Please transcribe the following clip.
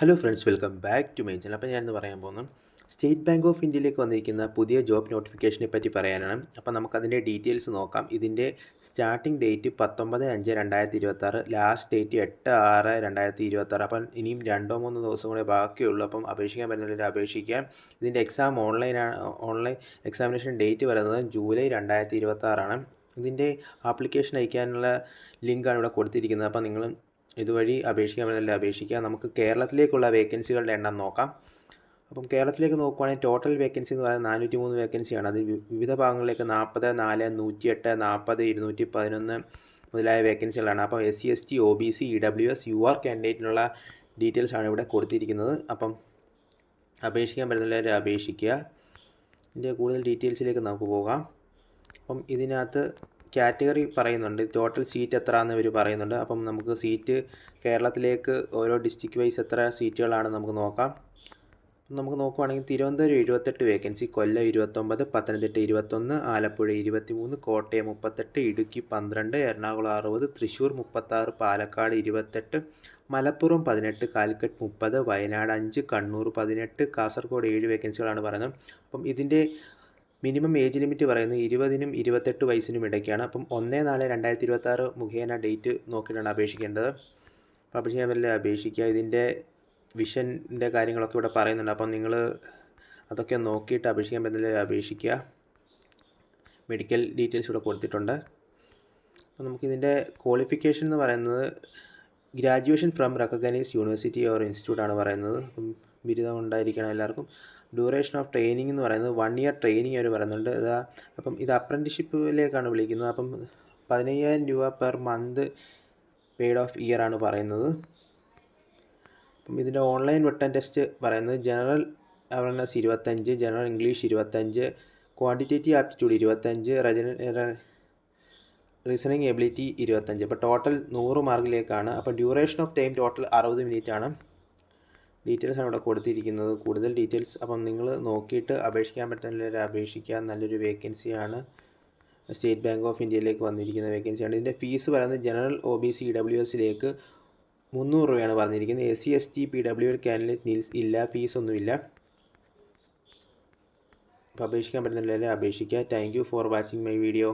Hello friends, welcome back to my channel. അപ്പോൾ ഞാനിന്ന് പറയാൻ പോകുന്നത് സ്റ്റേറ്റ് ബാങ്ക് ഓഫ് ഇന്ത്യയിലേക്ക് വന്നിരിക്കുന്ന പുതിയ ജോബ് നോട്ടിഫിക്കേഷനെ പറ്റി പറയാനാണ്. അപ്പോൾ നമുക്കതിൻ്റെ ഡീറ്റെയിൽസ് നോക്കാം. ഇതിൻ്റെ സ്റ്റാർട്ടിംഗ് ഡേറ്റ് 19/5/2026, ലാസ്റ്റ് ഡേറ്റ് 8/6/2026. അപ്പം ഇനിയും 2-3 ദിവസം കൂടെ ബാക്കിയുള്ളൂ. അപ്പം അപേക്ഷിക്കാൻ പറ്റുന്നവർ അപേക്ഷിക്കാം. ഇതിൻ്റെ ഓൺലൈൻ എക്സാമിനേഷൻ ഡേറ്റ് പറയുന്നത് ജൂലൈ 2026 ഇതിൻ്റെ ആപ്ലിക്കേഷൻ അയക്കാനുള്ള ലിങ്കാണ് ഇവിടെ കൊടുത്തിരിക്കുന്നത്. അപ്പോൾ നിങ്ങൾ ഇതുവഴി അപേക്ഷിക്കാൻ പറ്റുന്നില്ല, അപേക്ഷിക്കാം. നമുക്ക് കേരളത്തിലേക്കുള്ള വേക്കൻസികളുടെ എണ്ണം നോക്കാം. അപ്പം കേരളത്തിലേക്ക് നോക്കുവാണെങ്കിൽ ടോട്ടൽ വേക്കൻസി എന്ന് പറയുന്നത് 403 വേക്കൻസിയാണ്. അത് വിവിധ ഭാഗങ്ങളിലേക്ക് 40, 4, 108, 40, 211 മുതലായ വേക്കൻസികളാണ്. അപ്പോൾ SC, ST, OBC, EWS, UR കാൻഡിഡേറ്റിനുള്ള ഡീറ്റെയിൽസാണ് ഇവിടെ കൊടുത്തിരിക്കുന്നത്. അപ്പം അപേക്ഷിക്കാൻ പറ്റുന്നവർ അപേക്ഷിക്കുക. ഇതിൻ്റെ കൂടുതൽ ഡീറ്റെയിൽസിലേക്ക് നമുക്ക് പോകാം. അപ്പം ഇതിനകത്ത് കാറ്റഗറി പറയുന്നുണ്ട്, ടോട്ടൽ സീറ്റ് എത്ര എന്ന് ഇവർ പറയുന്നുണ്ട്. അപ്പം നമുക്ക് സീറ്റ് കേരളത്തിലേക്ക് ഓരോ ഡിസ്ട്രിക്ട് വൈസ് എത്ര സീറ്റുകളാണ് നമുക്ക് നോക്കാം. നമുക്ക് നോക്കുവാണെങ്കിൽ തിരുവനന്തപുരം 78 വേക്കൻസി, കൊല്ലം 29, പത്തനംതിട്ട 21, ആലപ്പുഴ 23, കോട്ടയം 38, ഇടുക്കി 12, എറണാകുളം 60, തൃശ്ശൂർ 36, പാലക്കാട് 28, മലപ്പുറം 18, കാലിക്കറ്റ് 30, വയനാട് 5, കണ്ണൂർ 18, കാസർഗോഡ് 7 വേക്കൻസികളാണ് പറയുന്നത്. അപ്പം ഇതിൻ്റെ മിനിമം ഏജ് ലിമിറ്റ് പറയുന്നത് 20-നും 28 വയസ്സിനും ഇടയ്ക്കാണ്. അപ്പം 1/4/2026 മുഖേന ഡേറ്റ് നോക്കിയിട്ടാണ് അപേക്ഷിക്കേണ്ടത്. അപ്പോൾ അപേക്ഷിക്കാൻ പറ്റില്ല, അപേക്ഷിക്കുക. ഇതിൻ്റെ വിഷൻ്റെ കാര്യങ്ങളൊക്കെ ഇവിടെ പറയുന്നുണ്ട്. അപ്പം നിങ്ങൾ അതൊക്കെ നോക്കിയിട്ട് അപേക്ഷിക്കാൻ പറ്റില്ല, അപേക്ഷിക്കുക. മെഡിക്കൽ ഡീറ്റെയിൽസ് ഇവിടെ കൊടുത്തിട്ടുണ്ട്. അപ്പോൾ നമുക്കിതിൻ്റെ ക്വാളിഫിക്കേഷൻ എന്ന് പറയുന്നത് graduation from recognised university or institute ആണ് പറയുന്നത്. അപ്പം ബിരുദം ഉണ്ടായിരിക്കണം എല്ലാവർക്കും. ഡ്യൂറേഷൻ ഓഫ് ട്രെയിനിങ് എന്ന് പറയുന്നത് 1 ഇയർ ട്രെയിനിങ് അവർ പറയുന്നുണ്ട്. അപ്പം ഇത് അപ്രൻറ്റിഷിപ്പിലേക്കാണ് വിളിക്കുന്നത്. അപ്പം 15,000 രൂപ per month paid of year ആണ് പറയുന്നത്. അപ്പം ഇതിൻ്റെ ഓൺലൈൻ റിട്ടൺ ടെസ്റ്റ് പറയുന്നത് general awareness 25, general English 25, quantitative aptitude 25, reasoning ability 25. അപ്പോൾ ടോട്ടൽ 100 മാർക്കിലേക്കാണ്. അപ്പോൾ duration of time total 60 minute ആണ്. ഡീറ്റെയിൽസാണ് ഇവിടെ കൊടുത്തിരിക്കുന്നത്, കൂടുതൽ ഡീറ്റെയിൽസ്. അപ്പം നിങ്ങൾ നോക്കിയിട്ട് അപേക്ഷിക്കാൻ പറ്റുന്നവർ അപേക്ഷിക്കാൻ. നല്ലൊരു വേക്കൻസിയാണ്, സ്റ്റേറ്റ് ബാങ്ക് ഓഫ് ഇന്ത്യയിലേക്ക് വന്നിരിക്കുന്ന വേക്കൻസിയാണ്. ഇതിൻ്റെ ഫീസ് പറയുന്നത് ജനറൽ OBC EWSലേക്ക് 300 രൂപയാണ് പറഞ്ഞിരിക്കുന്നത്. SC, ST, PWD കാൻഡിഡേറ്റ് ഇല്ല, ഫീസൊന്നുമില്ല. അപ്പോൾ അപേക്ഷിക്കാൻ പറ്റുന്നവർ അപേക്ഷിക്കുക. Thank you for watching my video.